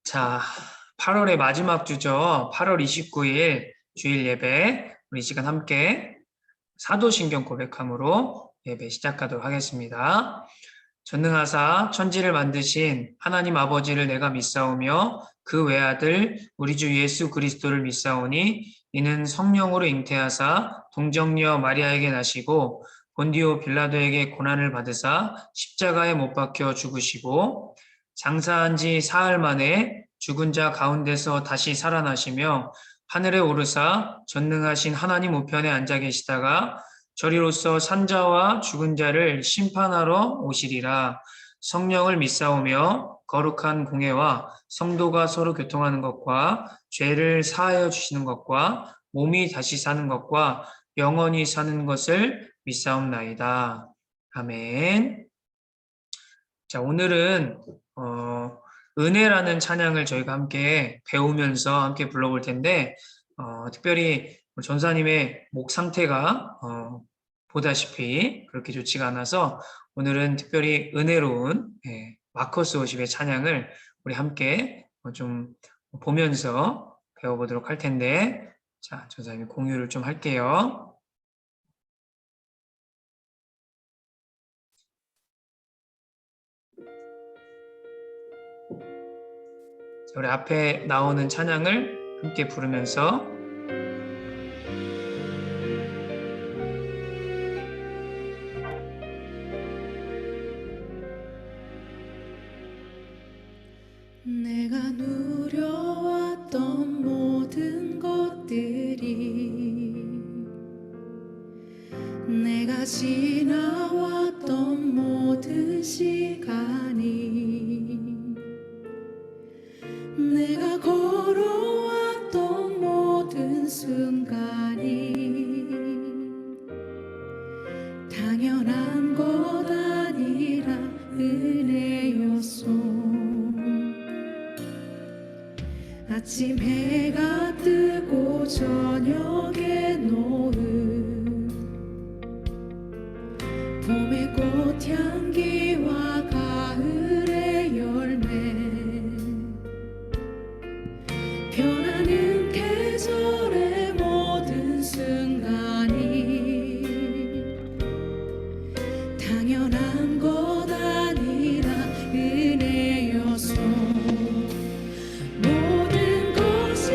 자, 8월의 마지막 주죠. 8월 29일 주일 예배, 우리 이 시간 함께 사도신경 고백함으로 예배 시작하도록 하겠습니다. 전능하사 천지를 만드신 하나님 아버지를 내가 믿사오며 그 외아들 우리 주 예수 그리스도를 믿사오니 이는 성령으로 잉태하사 동정녀 마리아에게 나시고 본디오 빌라도에게 고난을 받으사 십자가에 못 박혀 죽으시고 장사한 지 사흘 만에 죽은 자 가운데서 다시 살아나시며 하늘에 오르사 전능하신 하나님 우편에 앉아 계시다가 저리로서 산자와 죽은 자를 심판하러 오시리라. 성령을 믿사오며 거룩한 공회와 성도가 서로 교통하는 것과 죄를 사하여 주시는 것과 몸이 다시 사는 것과 영원히 사는 것을 믿사옵나이다. 아멘. 자, 오늘은 은혜라는 찬양을 저희가 함께 배우면서 함께 불러볼 텐데 특별히 전사님의 목 상태가 보다시피 그렇게 좋지가 않아서 오늘은 특별히 은혜로운 마커스 50의 찬양을 우리 함께 좀 보면서 배워보도록 할 텐데, 자, 전사님이 공유를 좀 할게요. 우리 앞에 나오는 찬양을 함께 부르면서 내가 누려왔던 모든 것들이 내가 지나왔던 모든 시간이 내가 걸어왔던 모든 순간이 당연한 것 아니라 은혜였소. 아침 해가 뜨고 저녁에 노을 봄의 꽃향기와 가을의 열매 변하는 계절의 모든 순간이 당연한 것 아니라 은혜였소. 모든 것이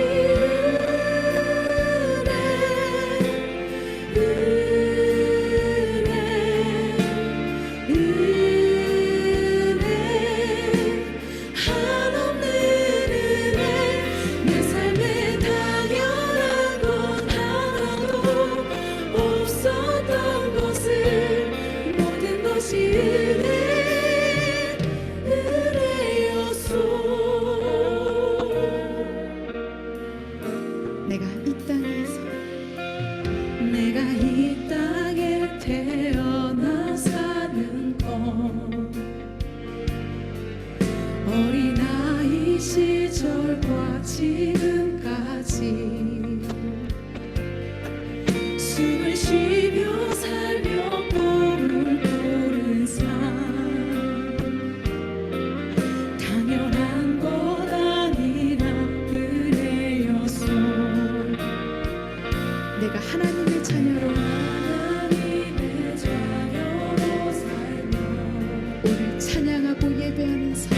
내가 이 땅에 태어나 사는 것 어린아이 시절과 지금까지 숨을 쉬며 살며 꿈을 꾸는 삶 당연한 것 아니라 은혜였소. 내가 하나님의 자녀로 살며 오늘 찬양하고 예배하면서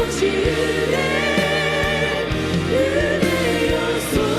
것이 은혜였소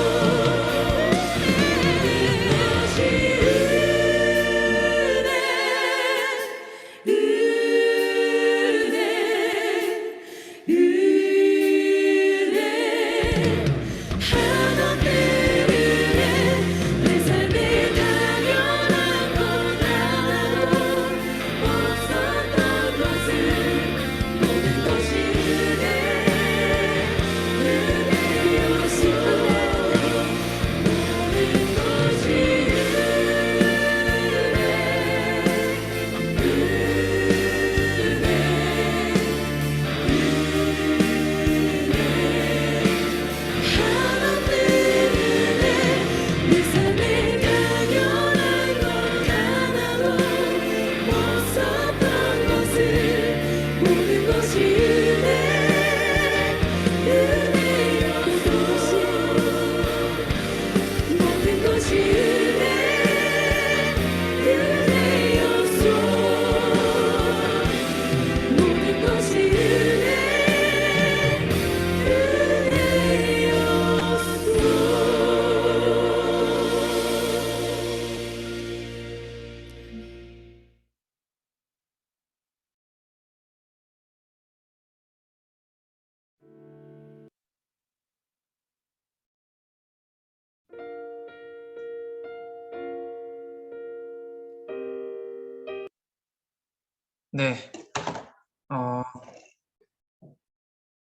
네,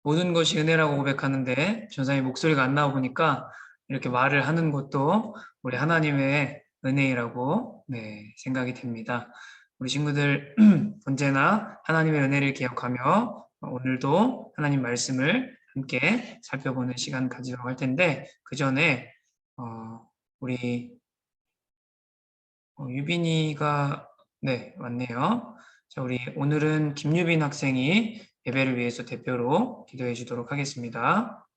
모든 것이 은혜라고 고백하는데 전사님 목소리가 안 나와 보니까 이렇게 말을 하는 것도 우리 하나님의 은혜라고 생각이 됩니다. 우리 친구들 언제나 하나님의 은혜를 기억하며 오늘도 하나님 말씀을 함께 살펴보는 시간 가지도록 할 텐데 그 전에 우리 유빈이가 왔네요. 자, 우리 오늘은 김유빈 학생이 예배를 위해서 대표로 기도해 주도록 하겠습니다.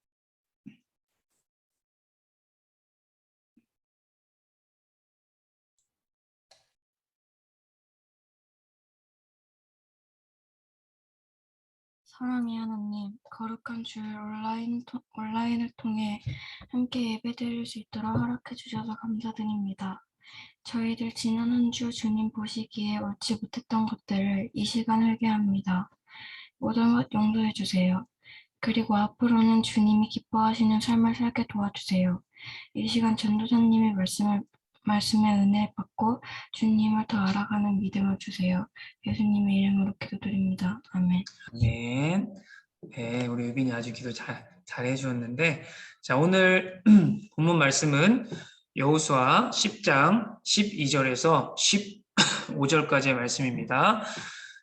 사랑의 하나님, 거룩한 주일 온라인을 통해 함께 예배드릴 수 있도록 허락해 주셔서 감사드립니다. 저희들 지난 한 주 주님 보시기에 옳지 못했던 것들을 이 시간 회개합니다. 모든 것 용서해 주세요. 그리고 앞으로는 주님이 기뻐하시는 삶을 살게 도와주세요. 이 시간 전도사님의 말씀의 은혜 받고 주님을 더 알아가는 믿음을 주세요. 예수님의 이름으로 기도드립니다. 아멘. 아멘. 네, 우리 유빈이 아주 기도 잘 해주었는데, 자, 오늘 본문 말씀은 여호수아 10장 12절에서 15절까지의 말씀입니다.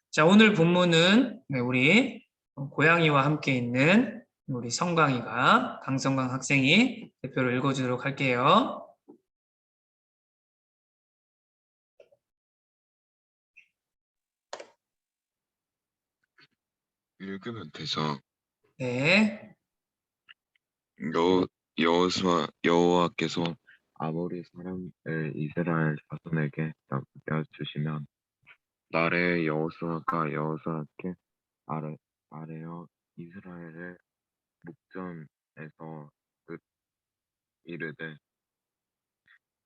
자, 오늘 본문은 우리 고양이와 함께 있는 우리 강성광 학생이 대표로 읽어주도록 할게요. 읽으면 되죠. 네. 여호와께서 아모리 사람을 이스라엘 자손에게 맡겨주시면 나레 여호수아께 아뢰어 이스라엘의 목전에서 이르되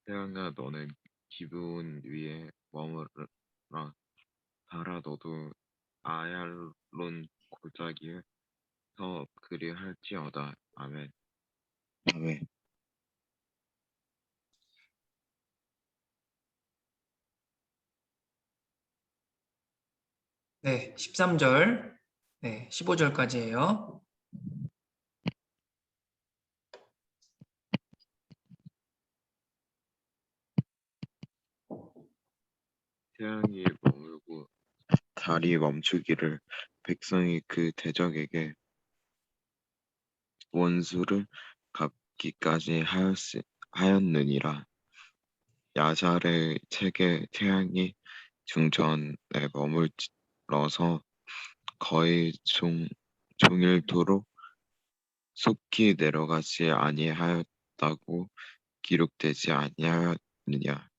태양아 너는 기브온 위에 머무르라 달아 너도 아얄론 골짜기에 서 그리할지어다. 아멘. 아멘. 네, 13절, 15절까지예요. 태양이 머물고 달이 멈추기를 백성이 그 대적에게 원수를 갚기까지 하였느니라. 야잘의 책에 태양이 중전에 머물러서 거의 종일토록 속히 내려가지 아니하였다고 기록되지 아니하였느냐.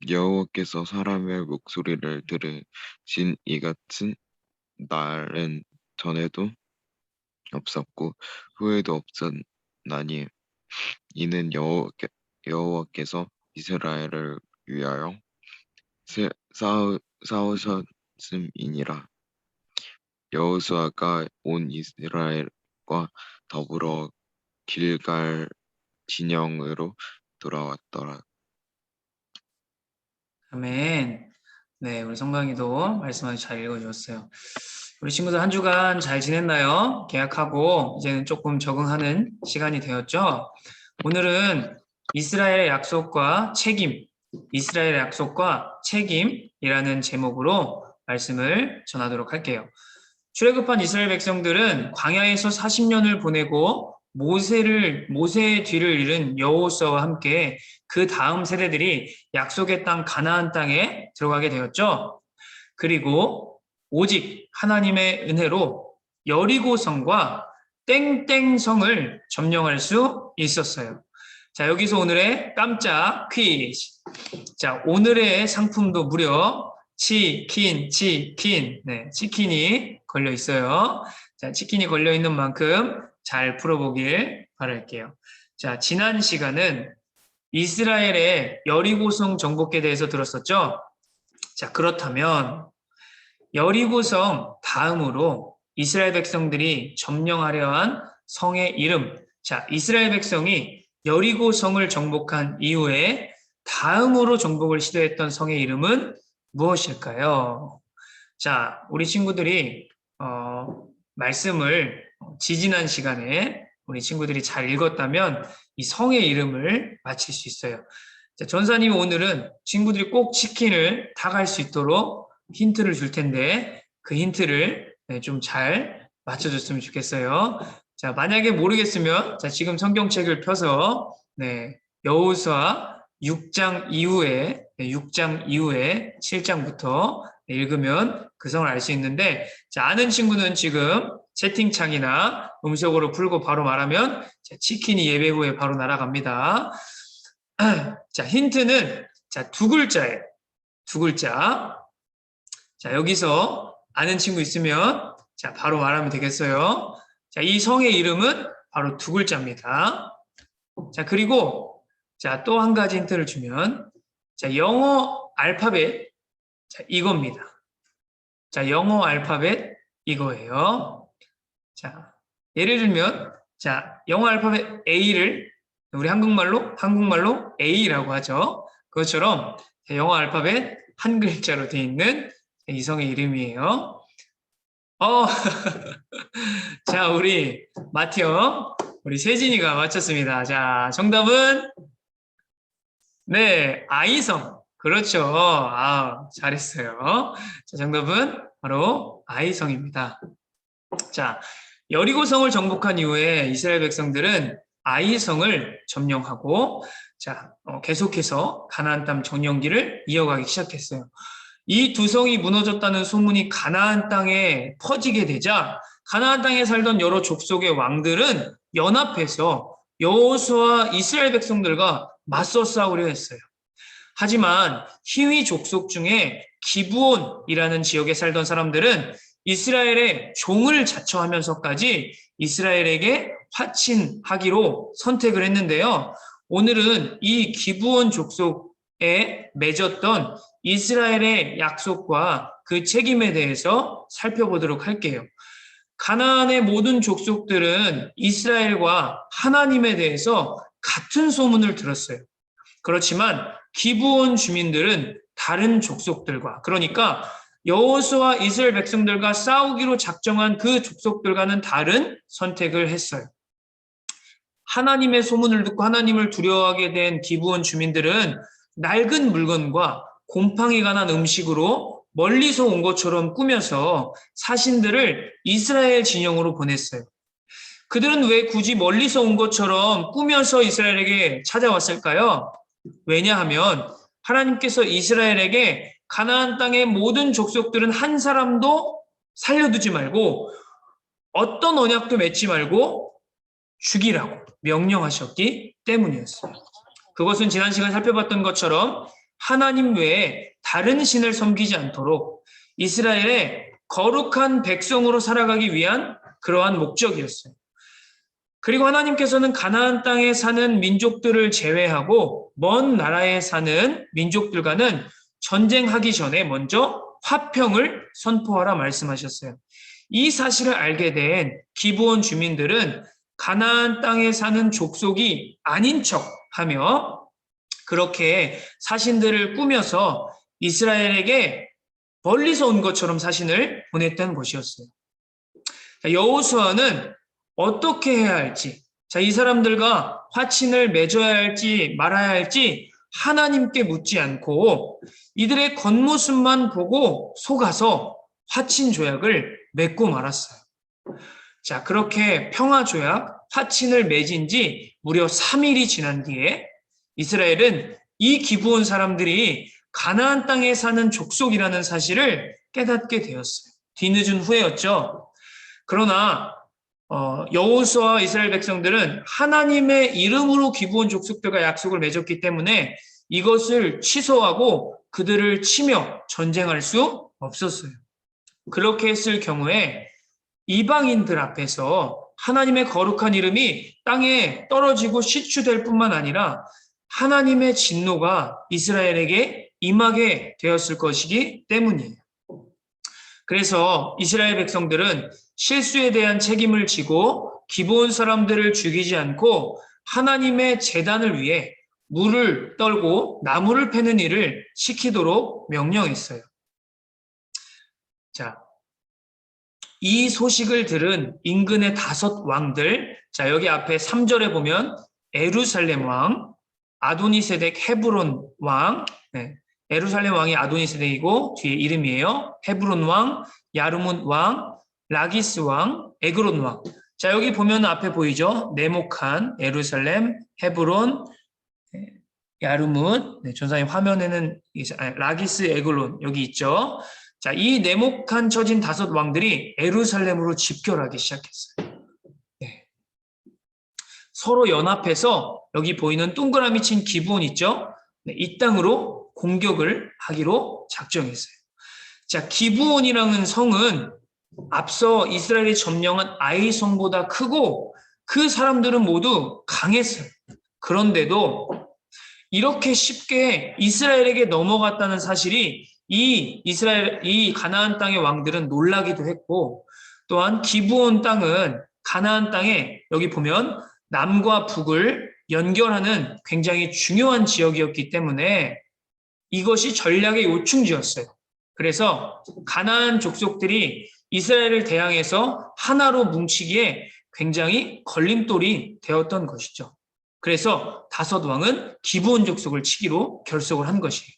여호와께서 사람의 목소리를 들으신 이 같은 날은 전에도 없었고 후에도 없었나니 이는 여호와께서 이스라엘을 위하여 싸우셨음이니라. 여호수아가 온 이스라엘과 더불어 길갈 진영으로 돌아왔더라. 아멘. 네, 우리 성강이도 말씀을 잘 읽어주었어요. 우리 친구들 한 주간 잘 지냈나요? 개학하고 이제는 조금 적응하는 시간이 되었죠? 오늘은 이스라엘의 약속과 책임, 이스라엘의 약속과 책임이라는 제목으로 말씀을 전하도록 할게요. 출애굽한 이스라엘 백성들은 광야에서 40년을 보내고 모세의 뒤를 이은 여호수아와 함께 그 다음 세대들이 약속의 땅 가나안 땅에 들어가게 되었죠. 그리고 오직 하나님의 은혜로 여리고성과 땡땡성을 점령할 수 있었어요. 자, 여기서 오늘의 깜짝 퀴즈. 자, 오늘의 상품도 무려 치킨. 네, 치킨이 걸려 있어요. 자, 치킨이 걸려 있는 만큼 잘 풀어보길 바랄게요. 자, 지난 시간은 이스라엘의 여리고성 정복에 대해서 들었었죠? 자, 그렇다면 여리고성 다음으로 이스라엘 백성들이 점령하려 한 성의 이름. 자, 이스라엘 백성이 여리고성을 정복한 이후에 다음으로 정복을 시도했던 성의 이름은 무엇일까요? 자, 우리 친구들이 말씀을 지지난 시간에 우리 친구들이 잘 읽었다면 이 성의 이름을 맞힐 수 있어요. 자, 전사님이 오늘은 친구들이 꼭 치킨을 다 갈 수 있도록 힌트를 줄 텐데 그 힌트를 좀 잘 맞춰줬으면 좋겠어요. 자, 만약에 모르겠으면 자, 지금 성경책을 펴서 여호수아 6장 이후에 7장부터 읽으면 그 성을 알 수 있는데 자, 아는 친구는 지금 채팅창이나 음성으로 풀고 바로 말하면 자, 치킨이 예배 후에 바로 날아갑니다. 자, 힌트는 자, 두 글자예요. 두 글자. 자, 여기서 아는 친구 있으면 자, 바로 말하면 되겠어요. 자, 이 성의 이름은 바로 두 글자입니다. 자, 그리고 자, 또 한 가지 힌트를 주면 자, 영어 알파벳 자, 이겁니다. 자, 영어 알파벳 이거예요. 자, 예를 들면 자, 영어 알파벳 A를 우리 한국말로 A라고 하죠. 그것처럼 영어 알파벳 한 글자로 되어 있는 이성의 이름이에요. 자, 우리 마티형, 우리 세진이가 맞췄습니다. 자, 정답은 네, 아이성. 그렇죠. 아, 잘했어요. 자, 정답은 바로 아이성입니다. 자, 여리고성을 정복한 이후에 이스라엘 백성들은 아이성을 점령하고 자, 계속해서 가나안 땅 정령기를 이어가기 시작했어요. 이 두 성이 무너졌다는 소문이 가나안 땅에 퍼지게 되자 가나안 땅에 살던 여러 족속의 왕들은 연합해서 여호수아와 이스라엘 백성들과 맞서 싸우려 했어요. 하지만 히위 족속 중에 기브온이라는 지역에 살던 사람들은 이스라엘의 종을 자처하면서까지 이스라엘에게 화친하기로 선택을 했는데요. 오늘은 이 기브온 족속에 맺었던 이스라엘의 약속과 그 책임에 대해서 살펴보도록 할게요. 가나안의 모든 족속들은 이스라엘과 하나님에 대해서 같은 소문을 들었어요. 그렇지만 기브온 주민들은 다른 족속들과 그러니까 여호수아와 이스라엘 백성들과 싸우기로 작정한 그 족속들과는 다른 선택을 했어요. 하나님의 소문을 듣고 하나님을 두려워하게 된 기브온 주민들은 낡은 물건과 곰팡이가 난 음식으로 멀리서 온 것처럼 꾸며서 사신들을 이스라엘 진영으로 보냈어요. 그들은 왜 굳이 멀리서 온 것처럼 꾸며서 이스라엘에게 찾아왔을까요? 왜냐하면 하나님께서 이스라엘에게 가나안 땅의 모든 족속들은 한 사람도 살려두지 말고 어떤 언약도 맺지 말고 죽이라고 명령하셨기 때문이었어요. 그것은 지난 시간 살펴봤던 것처럼 하나님 외에 다른 신을 섬기지 않도록 이스라엘의 거룩한 백성으로 살아가기 위한 그러한 목적이었어요. 그리고 하나님께서는 가나안 땅에 사는 민족들을 제외하고 먼 나라에 사는 민족들과는 전쟁하기 전에 먼저 화평을 선포하라 말씀하셨어요. 이 사실을 알게 된 기브온 주민들은 가나안 땅에 사는 족속이 아닌 척하며 그렇게 사신들을 꾸며서 이스라엘에게 멀리서 온 것처럼 사신을 보냈던 것이었어요. 여호수아는 어떻게 해야 할지, 이 사람들과 화친을 맺어야 할지 말아야 할지 하나님께 묻지 않고 이들의 겉모습만 보고 속아서 화친 조약을 맺고 말았어요. 그렇게 평화 조약, 화친을 맺은 지 무려 3일이 지난 뒤에 이스라엘은 이 기브온 사람들이 가나안 땅에 사는 족속이라는 사실을 깨닫게 되었어요. 뒤늦은 후에였죠. 그러나 여호수아와 이스라엘 백성들은 하나님의 이름으로 기브온 족속들과 약속을 맺었기 때문에 이것을 취소하고 그들을 치며 전쟁할 수 없었어요. 그렇게 했을 경우에 이방인들 앞에서 하나님의 거룩한 이름이 땅에 떨어지고 시추될 뿐만 아니라 하나님의 진노가 이스라엘에게 임하게 되었을 것이기 때문이에요. 그래서 이스라엘 백성들은 실수에 대한 책임을 지고 기브온 사람들을 죽이지 않고 하나님의 제단을 위해 물을 떨고 나무를 패는 일을 시키도록 명령했어요. 이 소식을 들은 인근의 5 왕들, 여기 앞에 3절에 보면 에루살렘 왕, 아도니세덱 헤브론 왕, 에루살렘 왕이 아도니세덱이고 뒤에 이름이에요. 헤브론 왕, 야르문 왕, 라기스 왕, 에그론 왕. 여기 보면 앞에 보이죠? 네모칸, 에루살렘, 헤브론, 야르문. 전사님 화면에는 라기스, 에그론 여기 있죠. 이 네모칸 쳐진 5 왕들이 에루살렘으로 집결하기 시작했어요. 서로 연합해서 여기 보이는 동그라미 친 기브온 있죠? 이 땅으로 공격을 하기로 작정했어요. 기브온이라는 성은 앞서 이스라엘이 점령한 아이 성보다 크고 그 사람들은 모두 강했어요. 그런데도 이렇게 쉽게 이스라엘에게 넘어갔다는 사실이 이 가나안 땅의 왕들은 놀라기도 했고, 또한 기브온 땅은 가나안 땅에 여기 보면 남과 북을 연결하는 굉장히 중요한 지역이었기 때문에 이것이 전략의 요충지였어요. 그래서 가나안 족속들이 이스라엘을 대항해서 하나로 뭉치기에 굉장히 걸림돌이 되었던 것이죠. 그래서 5 왕은 기브온 족속을 치기로 결속을 한 것이에요.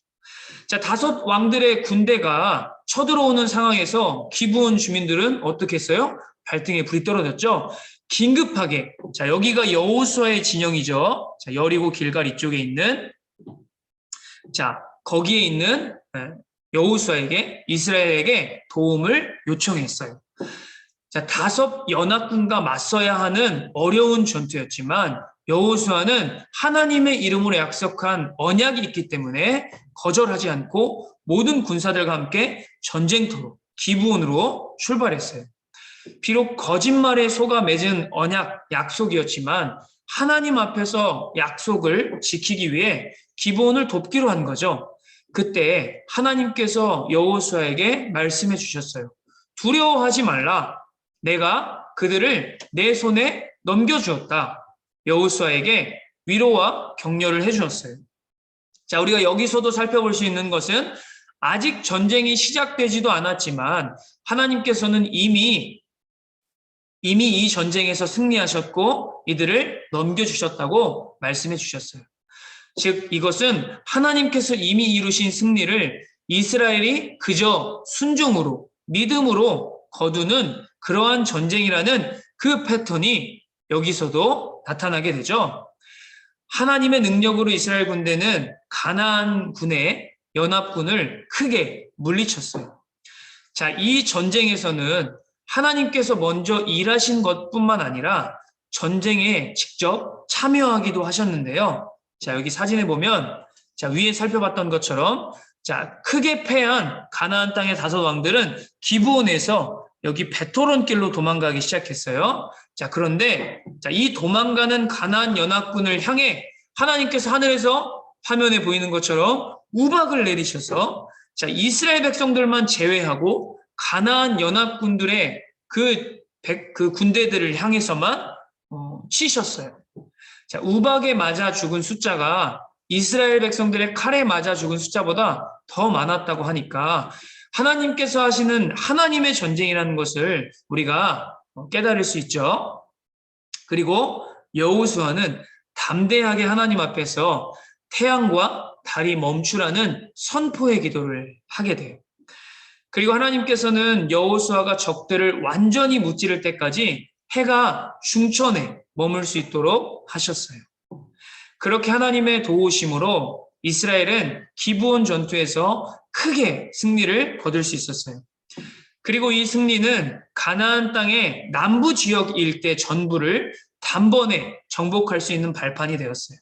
5 왕들의 군대가 쳐들어오는 상황에서 기브온 주민들은 어떻게 했어요? 발등에 불이 떨어졌죠. 긴급하게, 여기가 여호수아의 진영이죠. 여리고 길갈 이쪽에 있는, 거기에 있는 여호수아에게, 이스라엘에게 도움을 요청했어요. 5 연합군과 맞서야 하는 어려운 전투였지만 여호수아는 하나님의 이름으로 약속한 언약이 있기 때문에 거절하지 않고 모든 군사들과 함께 전쟁터로 기브온으로 출발했어요. 비록 거짓말에 속아 맺은 언약, 약속이었지만 하나님 앞에서 약속을 지키기 위해 기브온을 돕기로 한 거죠. 그때 하나님께서 여호수아에게 말씀해 주셨어요. 두려워하지 말라. 내가 그들을 내 손에 넘겨주었다. 여호수아에게 위로와 격려를 해주었어요. 우리가 여기서도 살펴볼 수 있는 것은 아직 전쟁이 시작되지도 않았지만 하나님께서는 이미 이 전쟁에서 승리하셨고 이들을 넘겨주셨다고 말씀해 주셨어요. 즉 이것은 하나님께서 이미 이루신 승리를 이스라엘이 그저 순종으로, 믿음으로 거두는 그러한 전쟁이라는 그 패턴이 여기서도 나타나게 되죠. 하나님의 능력으로 이스라엘 군대는 가나안 군의 연합군을 크게 물리쳤어요. 이 전쟁에서는 하나님께서 먼저 일하신 것뿐만 아니라 전쟁에 직접 참여하기도 하셨는데요. 여기 사진에 보면 위에 살펴봤던 것처럼 자, 크게 패한 가나안 땅의 5왕들은 기브온에서 여기 베토론 길로 도망가기 시작했어요. 자, 그런데 자, 이 도망가는 가나안 연합군을 향해 하나님께서 하늘에서 화면에 보이는 것처럼 우박을 내리셔서 자, 이스라엘 백성들만 제외하고 가나안 연합군들의 그 군대들을 향해서만 치셨어요. 자, 우박에 맞아 죽은 숫자가 이스라엘 백성들의 칼에 맞아 죽은 숫자보다 더 많았다고 하니까 하나님께서 하시는 하나님의 전쟁이라는 것을 우리가 깨달을 수 있죠. 그리고 여호수아는 담대하게 하나님 앞에서 태양과 달이 멈추라는 선포의 기도를 하게 돼요. 그리고 하나님께서는 여호수아가 적들을 완전히 무찌를 때까지 해가 중천에 머물 수 있도록 하셨어요. 그렇게 하나님의 도우심으로 이스라엘은 기브온 전투에서 크게 승리를 거둘 수 있었어요. 그리고 이 승리는 가나안 땅의 남부 지역 일대 전부를 단번에 정복할 수 있는 발판이 되었어요.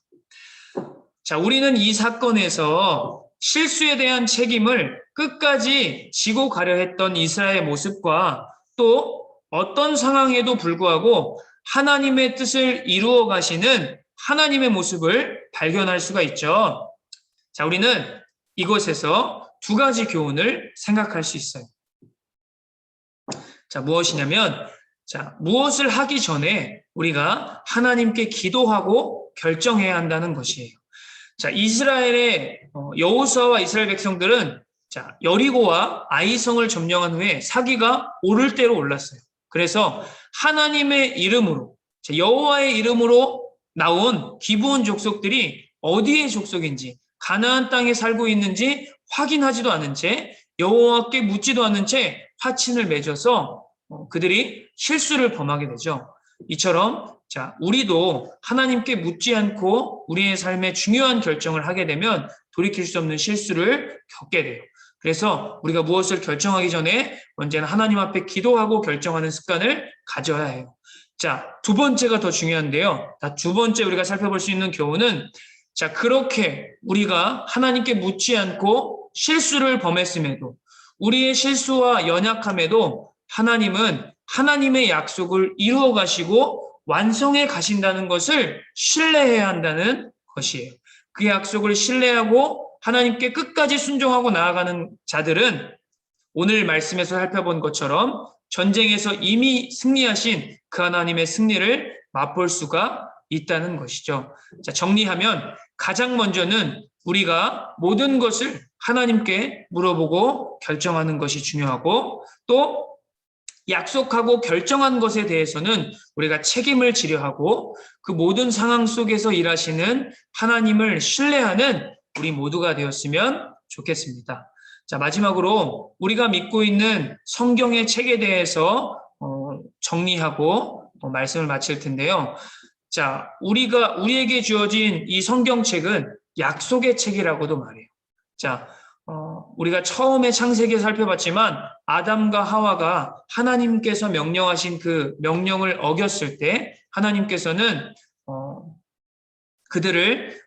자, 우리는 이 사건에서 실수에 대한 책임을 끝까지 지고 가려 했던 이스라엘의 모습과 또 어떤 상황에도 불구하고 하나님의 뜻을 이루어 가시는 하나님의 모습을 발견할 수가 있죠. 자, 우리는 이곳에서 2가지 교훈을 생각할 수 있어요. 자, 무엇이냐면, 자, 무엇을 하기 전에 우리가 하나님께 기도하고 결정해야 한다는 것이에요. 자, 이스라엘의 여호수아와 이스라엘 백성들은 자, 여리고와 아이성을 점령한 후에 사기가 오를 대로 올랐어요. 그래서 하나님의 이름으로, 여호와의 이름으로 나온 기브온 족속들이 어디의 족속인지, 가나안 땅에 살고 있는지 확인하지도 않은 채 여호와께 묻지도 않은 채 화친을 맺어서 그들이 실수를 범하게 되죠. 이처럼 자, 우리도 하나님께 묻지 않고 우리의 삶에 중요한 결정을 하게 되면 돌이킬 수 없는 실수를 겪게 돼요. 그래서 우리가 무엇을 결정하기 전에 언제나 하나님 앞에 기도하고 결정하는 습관을 가져야 해요. 자, 2번째가 더 중요한데요. 2번째 우리가 살펴볼 수 있는 교훈은 자, 그렇게 우리가 하나님께 묻지 않고 실수를 범했음에도 우리의 실수와 연약함에도 하나님은 하나님의 약속을 이루어 가시고 완성해 가신다는 것을 신뢰해야 한다는 것이에요. 그 약속을 신뢰하고 하나님께 끝까지 순종하고 나아가는 자들은 오늘 말씀에서 살펴본 것처럼 전쟁에서 이미 승리하신 그 하나님의 승리를 맛볼 수가 있다는 것이죠. 자, 정리하면 가장 먼저는 우리가 모든 것을 하나님께 물어보고 결정하는 것이 중요하고 또 약속하고 결정한 것에 대해서는 우리가 책임을 지려 하고 그 모든 상황 속에서 일하시는 하나님을 신뢰하는 우리 모두가 되었으면 좋겠습니다. 자, 마지막으로 우리가 믿고 있는 성경의 책에 대해서 정리하고 말씀을 마칠 텐데요. 자, 우리에게 주어진 이 성경책은 약속의 책이라고도 말해요. 자, 우리가 처음에 창세기에 살펴봤지만 아담과 하와가 하나님께서 명령하신 그 명령을 어겼을 때 하나님께서는 그들을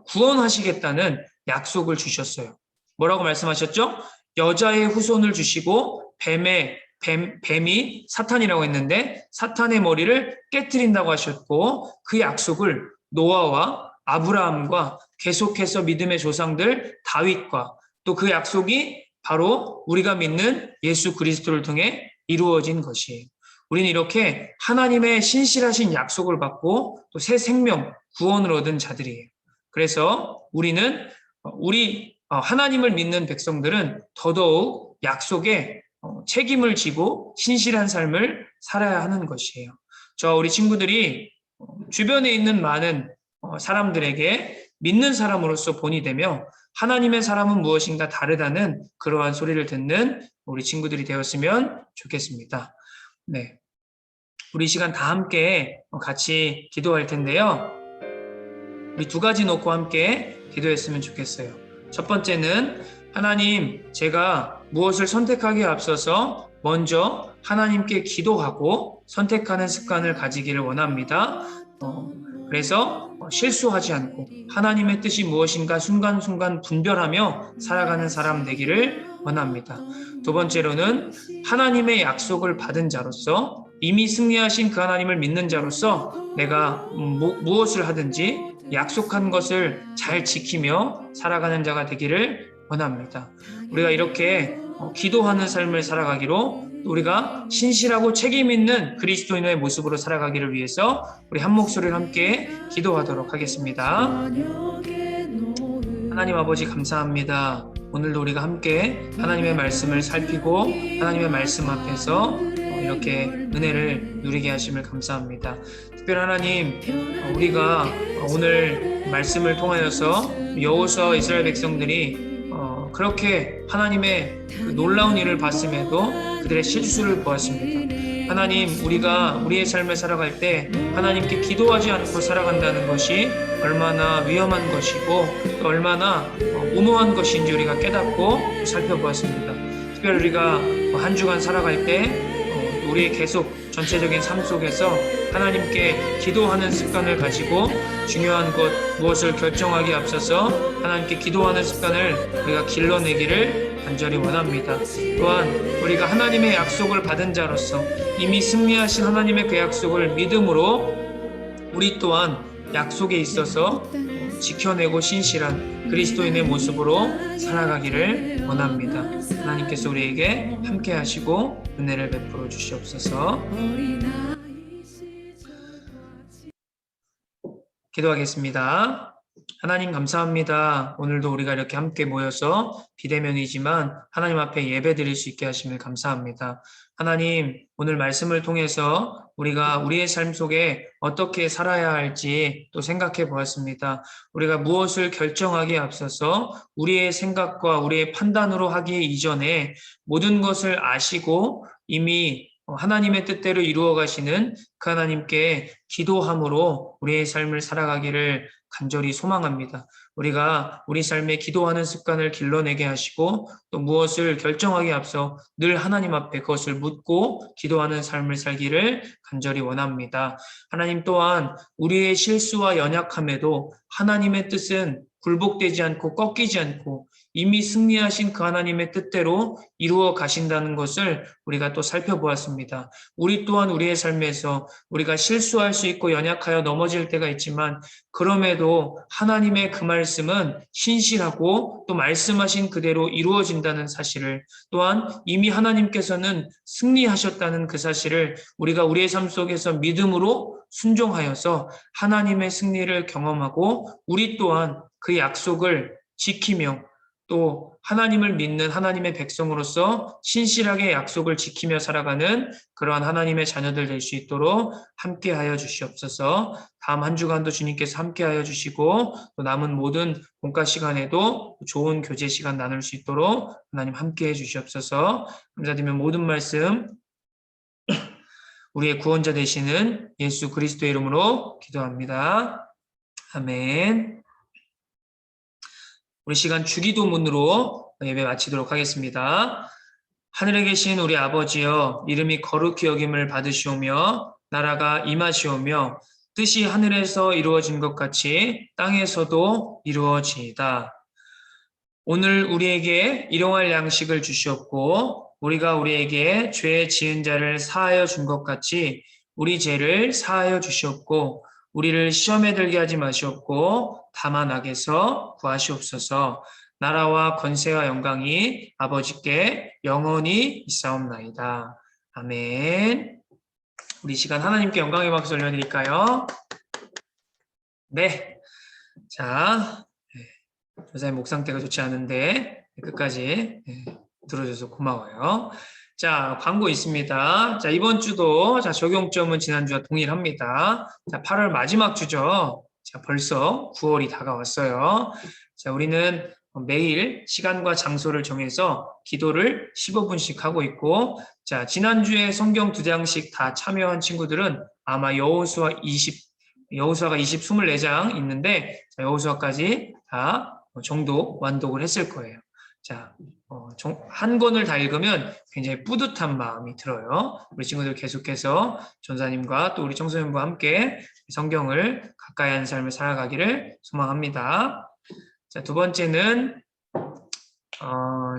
구원하시겠다는 약속을 주셨어요. 뭐라고 말씀하셨죠? 여자의 후손을 주시고 뱀이 사탄이라고 했는데 사탄의 머리를 깨트린다고 하셨고 그 약속을 노아와 아브라함과 계속해서 믿음의 조상들 다윗과 또 그 약속이 바로 우리가 믿는 예수 그리스도를 통해 이루어진 것이에요. 우리는 이렇게 하나님의 신실하신 약속을 받고 또 새 생명, 구원을 얻은 자들이에요. 그래서 우리는 하나님을 믿는 백성들은 더더욱 약속에 책임을 지고 신실한 삶을 살아야 하는 것이에요. 우리 친구들이 주변에 있는 많은 사람들에게 믿는 사람으로서 본이 되며 하나님의 사람은 무엇인가 다르다는 그러한 소리를 듣는 우리 친구들이 되었으면 좋겠습니다. 네, 우리 시간 다 함께 같이 기도할 텐데요. 우리 2가지 놓고 함께 기도했으면 좋겠어요. 첫 번째는 하나님, 제가 무엇을 선택하기에 앞서서 먼저 하나님께 기도하고 선택하는 습관을 가지기를 원합니다. 그래서 실수하지 않고 하나님의 뜻이 무엇인가 순간순간 분별하며 살아가는 사람 되기를 원합니다. 두 번째로는 하나님의 약속을 받은 자로서 이미 승리하신 그 하나님을 믿는 자로서 내가 무엇을 하든지 약속한 것을 잘 지키며 살아가는 자가 되기를 원합니다. 우리가 이렇게 기도하는 삶을 살아가기로 우리가 신실하고 책임 있는 그리스도인의 모습으로 살아가기를 위해서 우리 한 목소리를 함께 기도하도록 하겠습니다. 하나님 아버지 감사합니다. 오늘도 우리가 함께 하나님의 말씀을 살피고 하나님의 말씀 앞에서 이렇게 은혜를 누리게 하심을 감사합니다. 특별히 하나님, 우리가 오늘 말씀을 통하여서 여호수아와 이스라엘 백성들이 그렇게 하나님의 그 놀라운 일을 봤음에도 그들의 실수를 보았습니다. 하나님, 우리가 우리의 삶을 살아갈 때 하나님께 기도하지 않고 살아간다는 것이 얼마나 위험한 것이고 또 얼마나 무모한 것인지 우리가 깨닫고 살펴보았습니다. 특별히 우리가 한 주간 살아갈 때 우리의 계속 전체적인 삶 속에서 하나님께 기도하는 습관을 가지고 중요한 것 무엇을 결정하기에 앞서서 하나님께 기도하는 습관을 우리가 길러내기를 간절히 원합니다. 또한 우리가 하나님의 약속을 받은 자로서 이미 승리하신 하나님의 그 약속을 믿음으로 우리 또한 약속에 있어서 지켜내고 신실한 그리스도인의 모습으로 살아가기를 원합니다. 하나님께서 우리에게 함께 하시고 은혜를 베풀어 주시옵소서. 기도하겠습니다. 하나님 감사합니다. 오늘도 우리가 이렇게 함께 모여서 비대면이지만 하나님 앞에 예배 드릴 수 있게 하심을 감사합니다. 하나님, 오늘 말씀을 통해서 우리가 우리의 삶 속에 어떻게 살아야 할지 또 생각해 보았습니다. 우리가 무엇을 결정하기에 앞서서 우리의 생각과 우리의 판단으로 하기 이전에 모든 것을 아시고 이미 하나님의 뜻대로 이루어 가시는 그 하나님께 기도함으로 우리의 삶을 살아가기를 간절히 소망합니다. 우리가 우리 삶에 기도하는 습관을 길러내게 하시고 또 무엇을 결정하기에 앞서 늘 하나님 앞에 그것을 묻고 기도하는 삶을 살기를 간절히 원합니다. 하나님 또한 우리의 실수와 연약함에도 하나님의 뜻은 굴복되지 않고 꺾이지 않고 이미 승리하신 그 하나님의 뜻대로 이루어 가신다는 것을 우리가 또 살펴보았습니다. 우리 또한 우리의 삶에서 우리가 실수할 수 있고 연약하여 넘어질 때가 있지만 그럼에도 하나님의 그 말씀은 신실하고 또 말씀하신 그대로 이루어진다는 사실을 또한 이미 하나님께서는 승리하셨다는 그 사실을 우리가 우리의 삶 속에서 믿음으로 순종하여서 하나님의 승리를 경험하고 우리 또한 그 약속을 지키며 또 하나님을 믿는 하나님의 백성으로서 신실하게 약속을 지키며 살아가는 그러한 하나님의 자녀들 될 수 있도록 함께하여 주시옵소서. 다음 한 주간도 주님께서 함께하여 주시고 또 남은 모든 공과 시간에도 좋은 교제 시간 나눌 수 있도록 하나님 함께해 주시옵소서. 감사드리며 모든 말씀 우리의 구원자 되시는 예수 그리스도의 이름으로 기도합니다. 아멘. 우리 시간 주기도문으로 예배 마치도록 하겠습니다. 하늘에 계신 우리 아버지여, 이름이 거룩히 여김을 받으시오며 나라가 임하시오며 뜻이 하늘에서 이루어진 것 같이 땅에서도 이루어지이다. 오늘 우리에게 일용할 양식을 주시옵고 우리가 우리에게 죄 지은 자를 사하여 준 것 같이 우리 죄를 사하여 주시옵고 우리를 시험에 들게 하지 마시옵고 다만 악에서 구하시옵소서. 나라와 권세와 영광이 아버지께 영원히 있사옵나이다. 아멘. 우리 시간 하나님께 영광의 박수 올려드릴까요? 네. 자, 조사의 목 상태가 좋지 않은데 끝까지 들어줘서 고마워요. 자, 광고 있습니다. 자, 이번 주도 적용점은 지난주와 동일합니다. 자, 8월 마지막 주죠. 자, 벌써 9월이 다가왔어요. 자, 우리는 매일 시간과 장소를 정해서 기도를 15분씩 하고 있고, 자, 지난주에 성경 2장씩 다 참여한 친구들은 아마 여호수아가 24장 있는데, 자, 여호수아까지 다 정도 완독을 했을 거예요. 자, 한 권을 다 읽으면 굉장히 뿌듯한 마음이 들어요. 우리 친구들 계속해서 전사님과 또 우리 청소년부와 함께 성경을 가까이 하는 삶을 살아가기를 소망합니다. 자, 두 번째는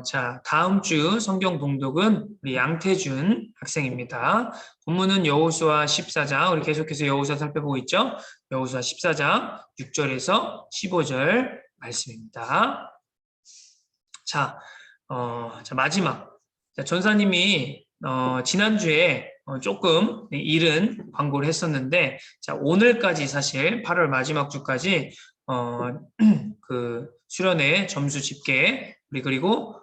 자, 다음 주 성경 봉독은 우리 양태준 학생입니다. 본문은 여호수아 14장, 우리 계속해서 여호수아 살펴보고 있죠? 여호수아 14장 6절에서 15절 말씀입니다. 자, 자 마지막. 자, 전사님이 지난주에 조금 이른 광고를 했었는데, 자, 오늘까지 사실 8월 마지막 주까지 그 수련회 점수 집계 우리 그리고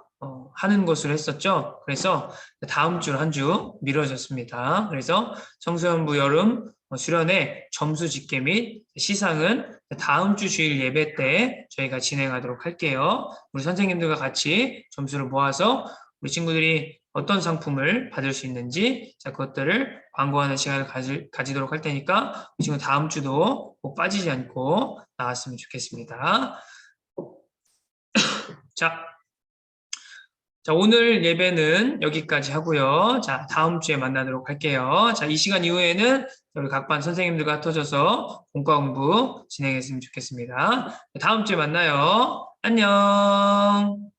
하는 것으로 했었죠. 그래서 다음 주 한 주 미뤄졌습니다. 그래서 청소년부 여름 수련회 점수 집계 및 시상은 다음 주 주일 예배 때 저희가 진행하도록 할게요. 우리 선생님들과 같이 점수를 모아서 우리 친구들이 어떤 상품을 받을 수 있는지 자 그것들을 광고하는 시간을 가지도록 할 테니까 우리 친구 다음 주도 꼭 빠지지 않고 나왔으면 좋겠습니다. 자, 오늘 예배는 여기까지 하고요. 자, 다음 주에 만나도록 할게요. 자, 이 시간 이후에는 우리 각 반 선생님들과 흩어져서 공과 공부 진행했으면 좋겠습니다. 다음 주에 만나요. 안녕.